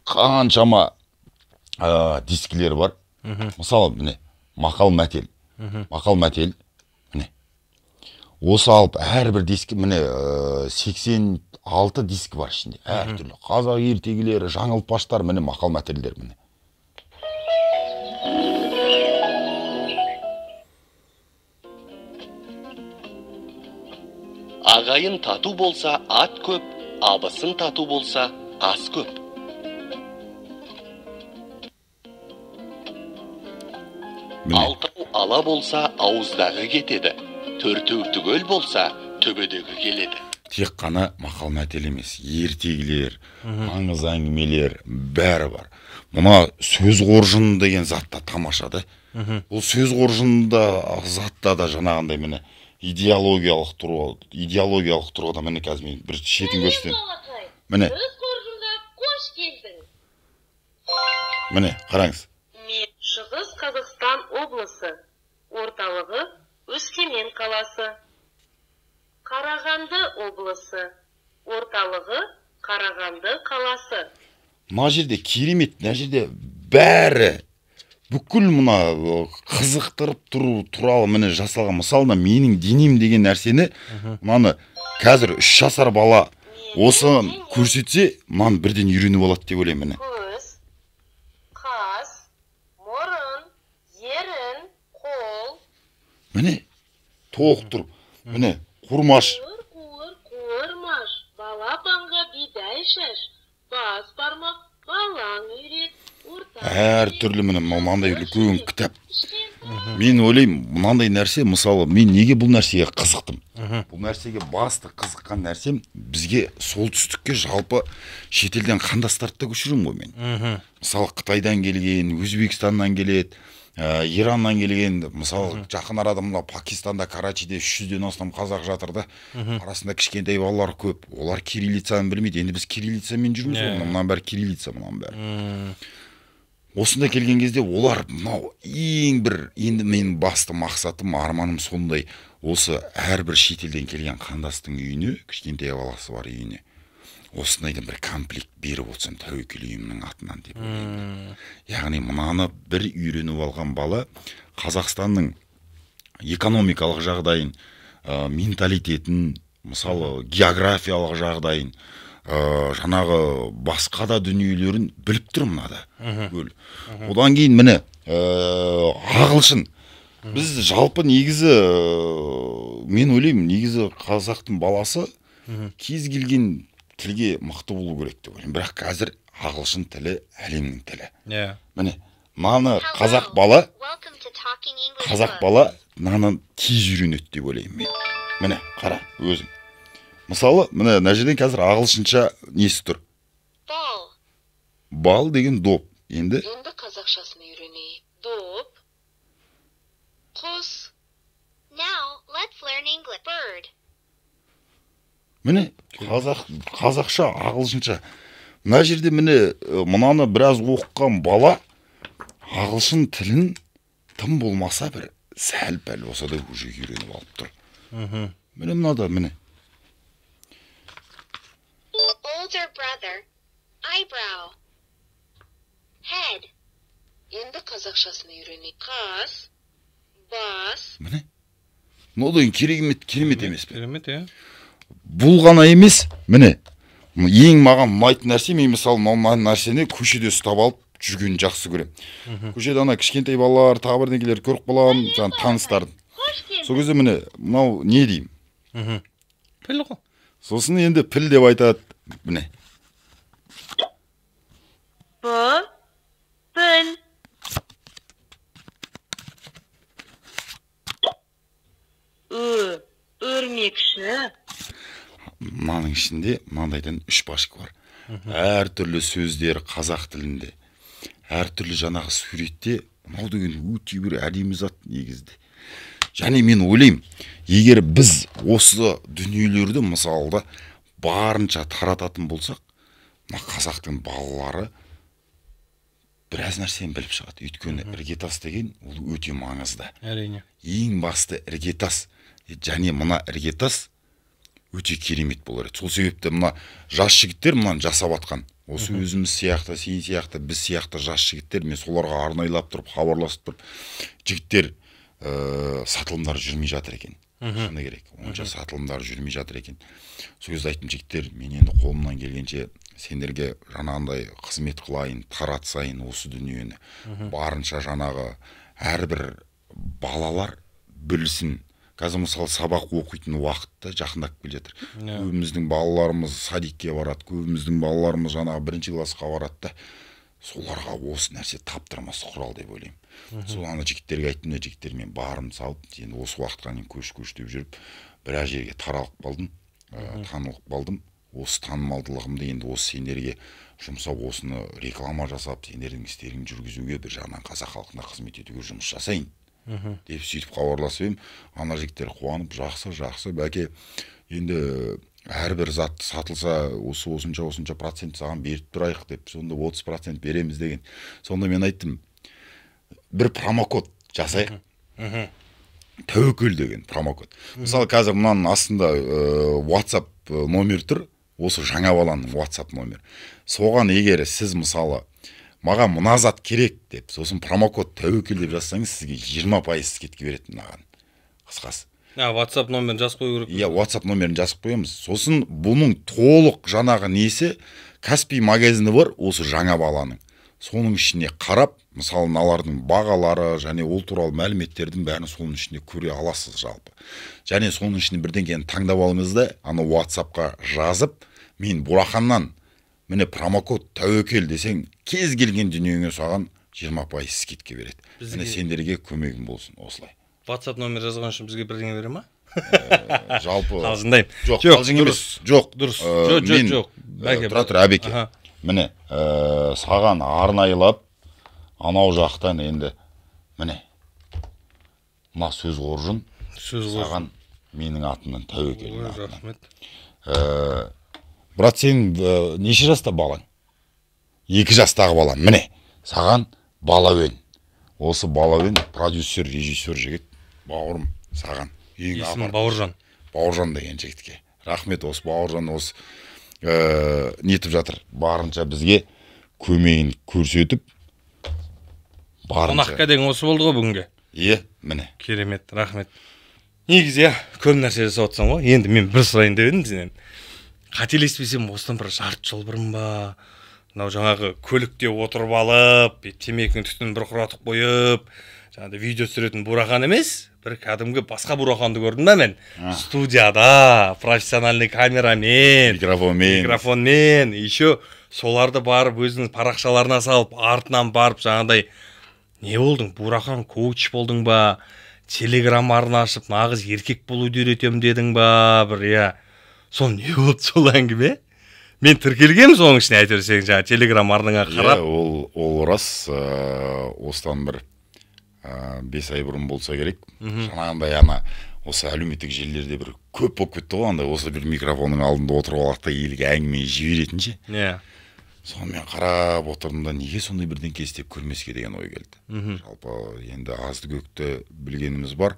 қаншама дискілер бар. Мысалы міне мақал мәтел. Мақал мәтел. Міне. Осы алып әрбір дискі міне 86 диск бар ішінде. Әртүрлі қазақ ертегілері, жаңылтпаштар, міне мақал мәтелдер міне. Ағайын тату болса ат көп, абысын тату болса ас көп. Алтау ала болса ауыздағы кетеді, төртеу түгел болса төбедегі келеді. Тек қана мақал мәтел емес, ертегілер, аңыз әңгімелер бәрі бар. Мына сөз қоржыны деген затта тамаша да. Бұл сөз қоржынында затта да жаңағындай міне идеологиялық тұрғыда міне қазір мен бір шетін көрсетейін. Міне. Өз қоржынға қош келдің. Міне, қараңыз. Мен Шығыс Қазақстан облысы, орталығы Өскемен қаласы. Қарағанды облысы, орталығы Қарағанды қаласы. Мына жерде керемет, мына жерде бәрі бүкіл мына қызықтырып тұру туралы міне жасалған. Мысалына менің денем деген нәрсені мынаны қазір 3 жасар бала осыны көрсетсе, мынаны бірден үйреніп алады деп ойлаймын міне. Көз, қас, мұрын, ерін, қол. Міне толық тұр. Міне құрмаш. Қуырмаш, балапанға бидай шаш, бас бармақ, балаң үйрет, Әр түрлі міне мынандай үлкен кітап. Мен ойлаймын, мынандай нәрсе, мысалы, мен неге бұл нәрсеге қызықтым? Бұл нәрсеге басты қызыққан нәрсем, бізге солтүстікке жалпы шетелден қандастарды да көшірем ғой мен. Мысалы, Қытайдан келген, Өзбекстаннан келеді, Ираннан келген, мысалы, жақын арада мына Пакистанда, Карачиде 300-ден астам қазақ жатыр да. Арасында кішкентай балалар көп. Олар кириллицаны білмейді. Енді біз кириллицамен жүрміз ғой. Мынан бәрі кириллица, мынан бәрі. Осында келген кезде олар мынау ең бір, енді менің басты мақсатым, арманым сондай. Осы әрбір шетелден келген қандастың үйіне, кішкентай баласы бар үйіне, осындайдан бір комплект беріп отырсам тәуекел үйімнің атынан деп ойлаймын. Яғни мынаны бір үйреніп алған бала Қазақстанның экономикалық жағдайын, менталитетін, мысалы географиялық жағдайын, жаңағы басқа да дүниелерін біліп тұр мынада. Одан кейін міне ағылшын. Біз жалпы негізі, мен ойлаймын, негізі қазақтың баласы кез келген тілге мықты болу керек деп ойлаймын. Бірақ қазір ағылшын тілі әлемнің тілі. Міне, мынаны қазақ бала мынаны тез үйренеді деп ойлаймын мен. Міне, қара, өзің. Мысалы, міне, мына жерден қазір ағылшынша несі тұр? Бал. Бал деген доп. Енді қазақшасын үйренейік. Доп. Құс. Now, let's learn English. Bird. міне, қазақша, ағылшынша. Мына жерде міне, мынаны біраз оқыған бала ағылшын тілін тым болмаса бір сәл-пәл болса да уже үйреніп алып тұр. Міне мынада, міне. Older brother. Eyebrow. Head. Енді қазақшасын үйренейік. Қас, бас. Міне. Одан керемет емес пе? Керемет, иә. Бұл ғана емес, міне. Ең маған ұнайтын нәрсе, мен мысалы мына нәрсені көшеде ұстап алып жүргенін жақсы көремін. Көшеде ана кішкентай балалар, тағы бірдеңелер көріп қаламын, жаңа таныстардың. Сол кезде міне, мынау не деймін? Піл ғой. Сосын енді піл деп айтады, міне. Піл. Өрмекші. Мынаның ішінде мынандайдан 3 башка бар. Әр түрлі сөздер қазақ тілінде. Әр түрлі жаңағы суретте мынау деген өте бір әдемі зат негізде. Және мен ойлаймын, егер біз осы дүниелерді мысалда барынша тарататын болсақ, мына қазақтың балалары біраз нәрсені біліп шығады. Өйткені іргетас деген ол өте маңызды. Әрине. Ең басты іргетас. Және мына іргетас өте керемет болар еді. Сол себепті мына жас жігіттер мынаны жасап атқан. Осы өзіміз сияқты, сен сияқты, біз сияқты жас жігіттер, мен соларға арнайлап тұрып, хабарласып тұрып, жігіттер сатылымдар жүрмей жатыр екен. Шыны керек. Онша сатылымдар жүрмей жатыр екен. Сол кезде айттым, жігіттер, мен енді қолымнан келгенше сендерге жаңағындай қызмет қылайын, таратсайын осы дүниені. Барынша жаңағы әрбір балалар білсін. Қазір мысалы сабақ оқитын уақытта жақындап келе жатыр. Көбіміздің балаларымыз садикке барады, көбіміздің балаларымыз жаңағы 1-ші классқа барады да, соларға осы нәрсе таптырмас құрал деп ойлаймын. Сол ана жігіттерге айттым да, жігіттер, мен барым салып, енді осы уақытқа дейін көш деп жүріп, біраз жерге таралып қалдым, танылып қалдым. Осы танымалдылығымды енді осы сендерге жұмсап, осыны реклама жасап, сендердің істерін жүргізуге, бір жағынан қазақ халқына қызмет етуге жұмыс жасайын деп сөйтіп хабарласып едім. Ана жігіттер қуанып, жақсы, бәке, енді әрбір зат сатылса, осынша процент саған беріп тұрайық деп, сонда 30% береміз деген. Сонда мен айттым, бір промокод жасайық. Тәуекел деген промокод. Мысалы, қазір мынаның астында WhatsApp номер тұр, осы жаңа баланың WhatsApp номер. Соған егер сіз мысалы маған мына зат керек деп, сосын промокод тәуекел деп жазсаңыз, сізге 20% скидка береді мынаған. Қысқасы. WhatsApp номерін жазып қою керек. Иә, WhatsApp номерін жазып қоямыз. Сосын бұның толық жаңағы несі, Каспий магазині бар, осы жаңа баланың. Соның ішіне қарап, мысалы налардың бағалары және ол туралы мәліметтердің бәрін соның ішінде көре аласыз жалпы. Және соның ішіне бірдеңені таңдап алыңыз да, ана WhatsApp-қа жазып, мен Бураханнан міне промокод тәуекел десең, кез келген дүниеңе саған 20% скидка береді. Міне сендерге көмегім болсын осылай. WhatsApp номер жазған үшін бізге бірдеңе бере ма? Жалпы қалжыңдаймын. Жоқ, қалжың емес. Жоқ, дұрыс. Жоқ. Тұра әбеке. Міне, саған арнайлап анау жақтан енді міне мына сөз қоржын саған менің атымнан тәуекел. Рахмет. Брат, сен неше жаста балаң? 2 жастағы балаң. Міне, саған Балауен. Осы Балауен продюсер, режиссер жігіт, бауырым, саған. Есімі Бауыржан. Бауыржан деген жігітке. Рахмет, осы Бауыржан осы нетіп жатыр. Барынша бізге көмегін көрсетіп, барынша. Қонаққа деген осы болды ғой бүгінге. Е, міне. Керемет, рахмет. Негізі, көп нәрсе жасап отырсам ғой. Енді мен бір сұрайын деп едім сенен. Қателеспесем, осыдан бір жарты жыл бұрын ба, мынау жаңағы көлікте отырып алып, темекінің түтінін бір құратып қойып, жаңағыдай видео түсіретін Бурахан емес, бір кәдімгі басқа Бураханды көрдім ба мен? Студияда, профессиональный камерамен, микрофонмен, еще соларды барып өзінің парақшаларына салып, артынан барып жаңағыдай, не болдың? Бурахан коуч болдың ба? Телеграм арна ашып, нағыз еркек болуды үйретем дедің ба? Бір, иә. Сол не болды сол әңгіме? Мен тіркелгем соның ішіне әйтеуір сен жаңа телеграм арнаңа қарап. Ол рас, осыдан бір 5 ай бұрын болса керек. Жаңағындай ана осы әлеуметтік желілерде бір көп болып кетті ғой, андай осы бір микрофонның алдында отырып алақта елге әңгіме жіберетінше. Иә. Сонымен қарап отырдым да, неге сондай бірдеңке істеп көрмеске деген ой келді. Жалпы енді азды көкті білгеніміз бар.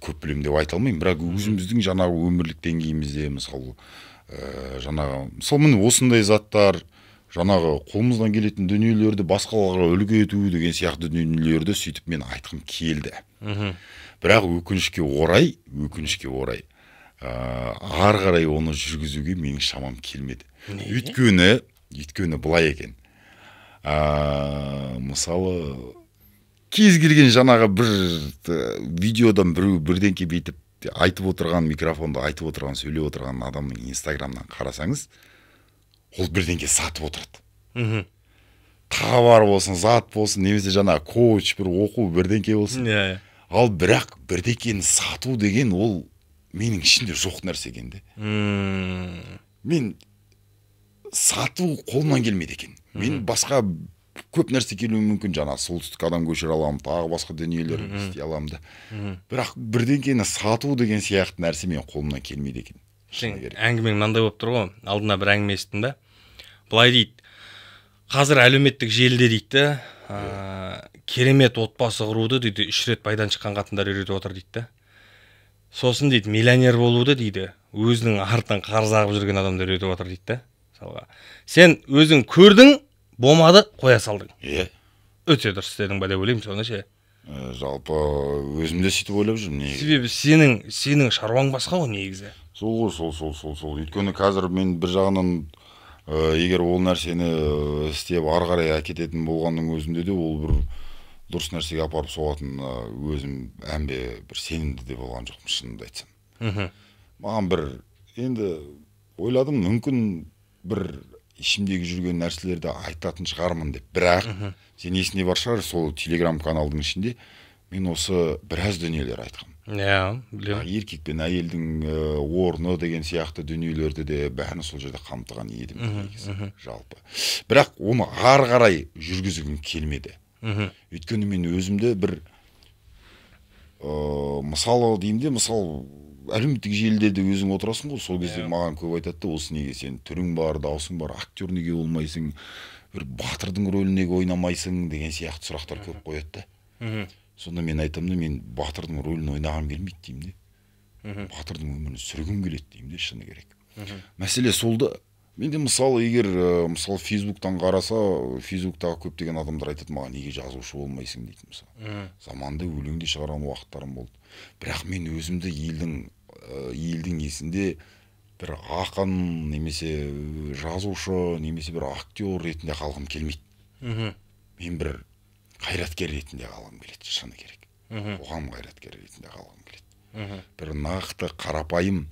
Көп білем деп айта алмаймын, бірақ өзіміздің жаңағы өмірлік деңгейімізде мысалы жаңағы, мысалы міне осындай заттар, жаңағы қолымыздан келетін дүниелерді басқаларға үлгі ету деген сияқты дүниелерді сөйтіп мен айтқым келді. Бірақ өкінішке орай ары қарай оны жүргізуге менің шамам келмеді. Өйткені былай екен. Мысалы кез келген жаңағы бір видеодан біреу бірдеңке бүйтіп айтып отырған, микрофонда айтып отырған, сөйлеп отырған адамның инстаграмнан қарасаңыз, ол бірдеңке сатып отырады. Товар болсын, зат болсын, немесе жаңағы коуч, бір оқу, бірдеңке болсын. Ал бірақ бірдеңкені сату деген ол менің ішінде жоқ нәрсе екен де. Мен сату қолымнан келмейді екен. Мен басқа көп нәрсе келуі мүмкін, жаңа солтүстік адам көшіре аламын, тағы басқа дүниелер істей аламын да. Бірақ бірдеңкені сату деген сияқты нәрсе мен қолымнан келмейді екен. Әңгімең мынандай болып тұр ғой, алдына бір әңгіме естідім да. Былай дейді, қазір әлеуметтік желіде дейді, керемет отбасы құруды дейді, 3 рет байдан шыққан қатындар үйретіп отыр дейді. Сосын дейді, миллионер болуды дейді, өзінің артынан қарыз ағып жүрген адамдар үйретіп отыр дейді. Сен өзің көрдің, болмады, қоя салдың. Өте дұрыс істедің ба деп ойлаймын, соны ше. Жалпы өзімде сөйтіп ойлап жүрмін. Себебі сенің шаруаң басқа ғой негізі. Сол. Өйткені қазір мен бір жағынан егер ол нәрсені істеп ары қарай әкететін болғанның өзінде де ол бір дұрыс нәрсеге апарып соғатын өзім әмбе бір сенімді де болған жоқпын, шынымды айтсам. Маған бір енді ойладым, мүмкін бір ішімдегі жүрген нәрселерді айтатын шығармын деп. Бірақ сен есіңде бар шығар, сол телеграм каналдың ішінде мен осы біраз дүниелер айтқам. Білем. Еркек пен әйелдің орны деген сияқты дүниелерді де бәрін сол жерде қамтыған едім негізі, жалпы. Бірақ оны ары қарай жүргізгім келмеді. Өйткені мен өзімді бір мысалы деймде, мысалы әлеуметтік желілерде өзің отырасың ғой, сол кезде маған көп айтады, осы неге сен түрің бар, даусың бар, актер неге болмайсың, бір батырдың рөлін неге ойнамайсың деген сияқты сұрақтар көп қояды да. Сонда мен айтамын, мен батырдың рөлін ойнағым келмейді деймін де. Батырдың өмірін сүргім келеді деймін де, шыны керек. Мәселе солда. Менде мысалы егер мысалы Фейсбуктан қараса, Фейсбуктағы көптеген адамдар айтады маған, неге жазушы болмайсың дейді мысалы. Заманда өлеңде шығарған уақыттарым болды. Бірақ мен өзімді елдің есінде бір ақын немесе жазушы немесе бір актер ретінде қалғым келмейді. Мен бір қайраткер ретінде қалғым келеді, шыны керек. Қоғам қайраткері ретінде қалғым келеді. Бір нақты қарапайым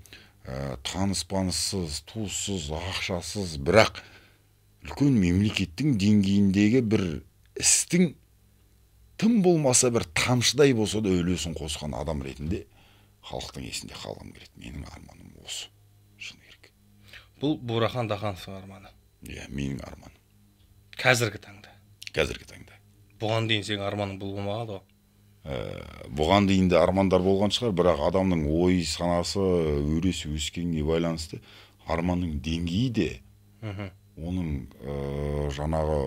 таныспаныссыз, туыссыз, ақшасыз, бірақ үлкен мемлекеттің деңгейіндегі бір істің тым болмаса бір тамшыдай болса да үлесін қосқан адам ретінде халықтың есінде қалғым келеді. Менің арманым осы, шыны керек. Бұл Бурахан Дахановтың арманы. Менің арманым. Қазіргі таңда. Бұған дейін сенің арманың бұл болмаған ғой? Бұған дейін де армандар болған шығар, бірақ адамның ой санасы өресі өскенге байланысты арманның деңгейі де, оның жаңағы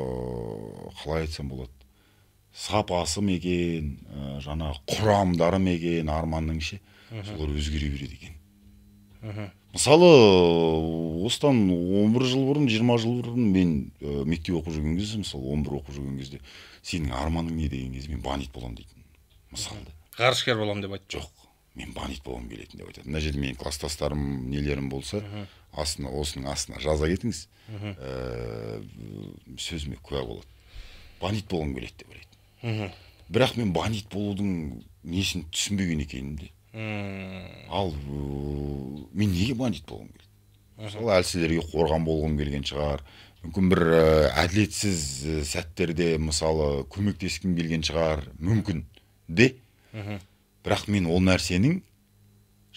қалай айтсам болады, сапасы мекен, жаңағы құрамдары мекен арманның ше, солар өзгере береді екен. Мысалы, осыдан 11 жыл бұрын, 20 жыл бұрын мен мектеп оқып жүрген кезде, мысалы 11 оқып жүрген кезде, сенің арманың не деген кезде мен банит боламын дейтін. Мысалды. Ғарышкер болам деп айтты. Жоқ, мен банит болам келетін деп айтады. Мына жерде менің класстастарым нелерім болса, осының астына жаза кетіңіз, сөзіме куә болады. Банит болам келеді деп ойлайды. Бірақ мен банит болудың несін түсінбеген екенімде. Ал мен неге банит болам келеді? Мысалы, әлсіздерге қорған болғым келген шығар. Мүмкін бір әділетсіз сәттерде мысалы көмектескім келген шығар, мүмкін. Бірақ мен ол нәрсенің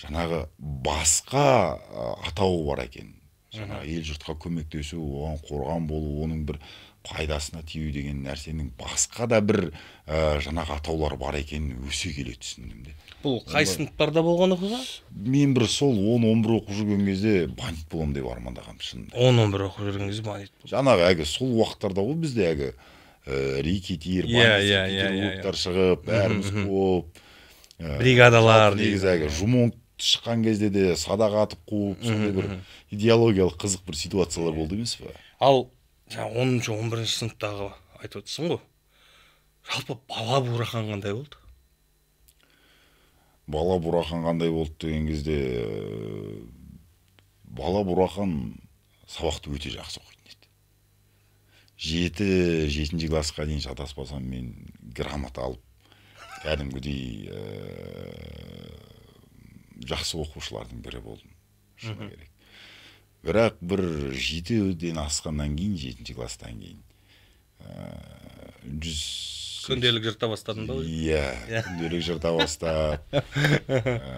жаңағы басқа атауы бар екен. Жаңағы ел жұртқа көмектесу, оған қорған болу, оның бір пайдасына тию деген нәрсенің басқа да бір жаңағы атаулар бар екенін өсе келе түсіндім де. Бұл қай сыныптарда болған оқиға? Мен бір сол 10-11 оқып жүрген кезде банит болам деп армандағам шынында. 10-11 оқып жүрген кезде банит бол. Жаңағы сол уақыттарда ғой бізде рекетир, банит шығып, бәріміз қуып, бригадалар, негізі жұмонт шыққан кезде де садақ атып қуып, сондай бір идеологиялық қызық бір ситуациялар болды емес пе? Ал Сен 10-шы 11-ші сыныптағы айтып отырсың ғой. Жалпы бала бурахан қандай болды? Бала бурахан қандай болды деген кезде бала бурахан сабақты өте жақсы оқитын еді. 7-ші классқа дейін шатаспасам мен грамота алып кәдімгідей жақсы оқушылардың бірі болдым. Шыны керек. Бірақ бір 7-ден асқаннан кейін, 7-ші класстан кейін күнделік жырта бастадың ба? Иә, күнделік жырта бастап,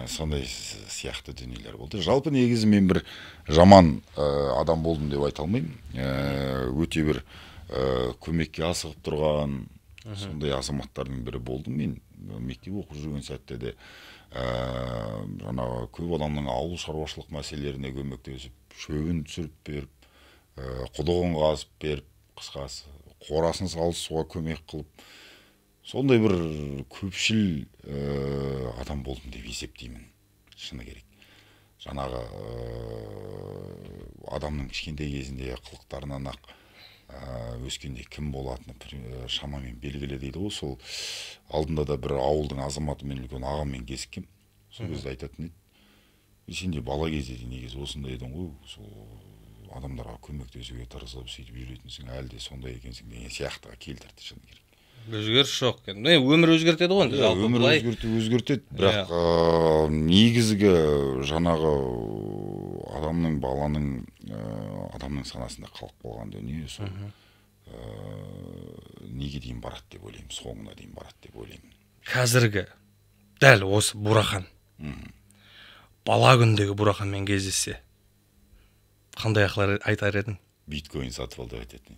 сондай сияқты дүниелер болды. Жалпы негізі мен бір жаман адам болдым деп айта алмаймын. Өте бір көмекке асығып тұрған сондай азаматтардың бірі болдым. Мен мектеп оқып жүрген сәтте де жаңағы көп адамның ауыл шаруашылық мәселелеріне көмектесіп, шөбін түсіріп беріп, құдығын қазып беріп, қысқасы қорасын салысуға көмек қылып, сондай бір көпшіл адам болдым деп есептеймін. Шыны керек. Жаңағы адамның кішкентай кезінде қылықтарынан ақ өскенде кім болатыны шамамен белгілі дейді ғой. Сол алдында да бір ауылдың азаматымен үлкен ағаммен кезіккем. Сол кезде айтатын еді. Сен де бала кезде негізі осындай едің ғой. Сол адамдарға көмектесуге тырысып сөйтіп жүретінсің, әлде сондай екенсің деген сияқтыға келтірді. Шыны керек. Өзгеріс жоқ. Өмір өзгертеді ғой. Өмір өзгертеді, бірақ негізгі жаңағы адамның санасында қалып қалған дүние сол неге дейін барады деп ойлаймын, соңына дейін барады деп ойлаймын. Қазіргі дәл осы бурахан бала күндегі бураханмен кездессе қандай ақылдар айтар едің? Биткоин сатып ал деп айтатын.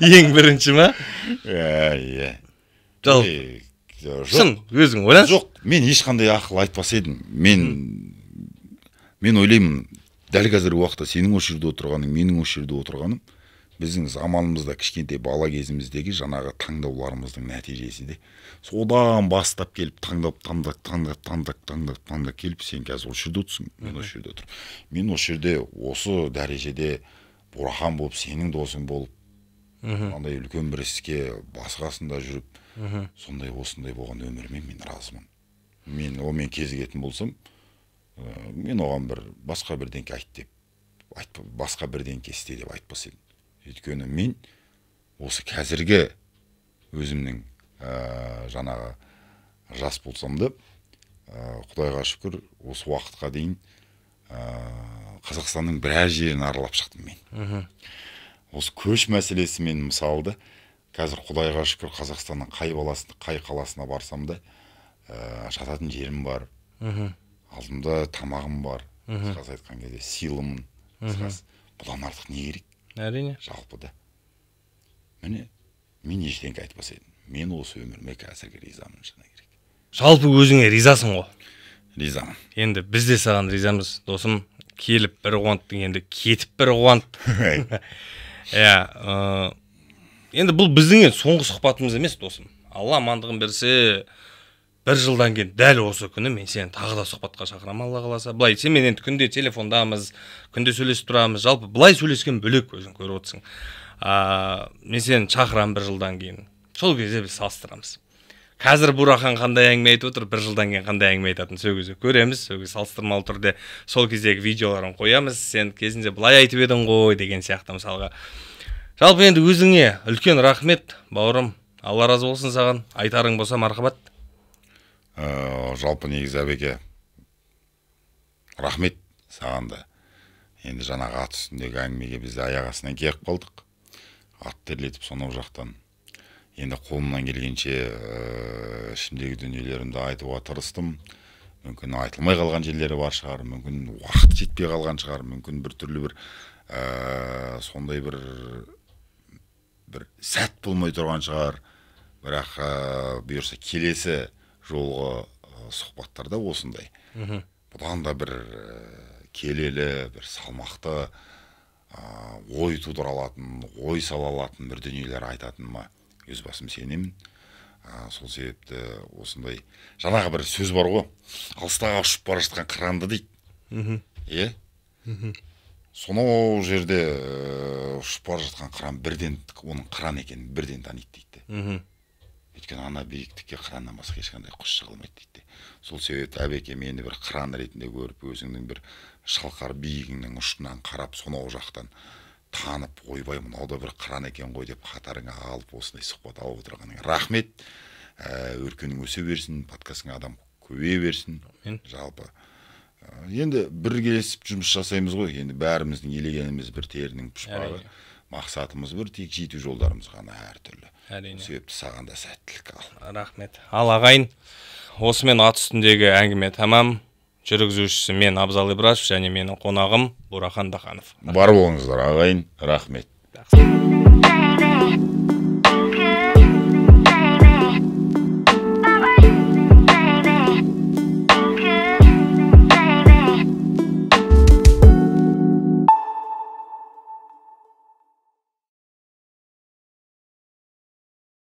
Ең бірінші ма? Иә. Шын, өзің ойлашы. Жоқ, мен ешқандай ақыл айтпас едім. Мен ойлаймын, дәл қазіргі уақытта сенің осы жерде отырғаның, менің осы жерде отырғаным, біздің заманымызда кішкентай бала кезіміздегі жаңағы таңдауларымыздың нәтижесі де. Содан бастап келіп таңдап келіп, сен қазір осы жерде отырсың, мен осы жерде отырмын. Мен осы жерде осы дәрежеде бурахан болып, сенің досың болып, андай үлкен бір іске басқасында жүріп, сондай осындай болған өмірмен мен разымын. Мен кезігетін болсам, мен оған бір басқа бірдеңке айт деп, басқа бірдеңке істе деп айтпас едім. Өйткені мен осы қазіргі өзімнің жаңағы жас болсам да, Құдайға шүкір, осы уақытқа дейін Қазақстанның біраз жерін аралап шықтым мен. Осы көш мәселесі мен мысалды, қазір Құдайға шүкір Қазақстанның қай қаласына барсам да, жататын жерім бар, алдымда тамағым бар, қысқасы айтқан кезде сыйлымын. Бұдан артық не керек? Әрине. Жалпы да. Міне, мен ештеңке айтпас едім. Мен осы өміріме қазіргі ризамын, шыны керек. Жалпы өзіңе ризасың ғой? Ризамын. Енді біз де саған ризамыз, досым. Келіп бір қуанттың, енді кетіп бір қуант. Енді бұл біздің соңғы сұхбатымыз емес, досым. Алла амандығын берсе, бір жылдан кейін дәл осы күні мен сені тағы да сұхбатқа шақырамын, Алла қаласа. Былай сенмен енді күнде телефондамыз, күнде сөйлесіп тұрамыз. Жалпы былай сөйлескен бөлек, өзің көріп отырсың. Мен сені шақырамын бір жылдан кейін. Сол кезде біз салыстырамыз. Қазір бурахан қандай әңгіме айтып отыр, бір жылдан кейін қандай әңгіме айтатын сол кезде көреміз. Сол кезде салыстырмалы түрде сол кездегі видеоларын қоямыз. Сен кезінде былай айтып едің ғой деген сияқты мысалға. Жалпы енді өзіңе үлкен рахмет, бауырым. Алла разы болсын саған. Айтарың болса мархабат. Жалпы негізі әбеке, рахмет саған да. Енді жаңағы ат үстіндегі әңгімеге біз аяқ астынан келіп қалдық. Ат терлетіп сонау жақтан. Енді қолымнан келгенше ішімдегі дүниелерімді айтуға тырыстым. Мүмкін айтылмай қалған жерлері бар шығар, мүмкін уақыт жетпей қалған шығар, мүмкін бір түрлі бір сондай бір сәт болмай тұрған шығар. Бірақ бұйырса келесі жолғы сұхбаттарда осындай. Бұдан да бір келелі, бір салмақты, ой тудыра алатын, ой сала алатын бір дүниелер айтатыныма өз басым сенемін. Сол себепті осындай жаңағы бір сөз бар ғой, алыстағы ұшып бара жатқан қыранды дейді. сонау жерде ұшып бара жатқан қыран бірден оның қыран екенін бірден таниды дейді. Өйткені ана биіктікке қыраннан басқа ешқандай құс жығылмайды дейді. Сол себепті әбеке мені бір қыран ретінде көріп, өзіңнің бір шалқар биігіңнің ұшынан қарап, сонау жақтан танып, ойбай мынау да бір қыран екен ғой деп қатарыңа алып осындай сұхбат алып отырғаныңа рахмет. Өркенің өсе берсін, подкастыңа адам көбейе берсін. Жалпы енді біргелесіп жұмыс жасаймыз ғой. Енді бәріміздің елегеніміз бір терінің пұшпағы. Мақсатымыз бір, тек жету жолдарымыз ғана әртүрлі. Себепті саған да сәттілік ал. Рахмет. Ал ағайын, осымен ат үстіндегі әңгіме тамам. Жүргізушісі мен Абзал Ибрашев және менің қонағым Бурахан Бақанов. Бар болыңыздар ағайын, рахмет.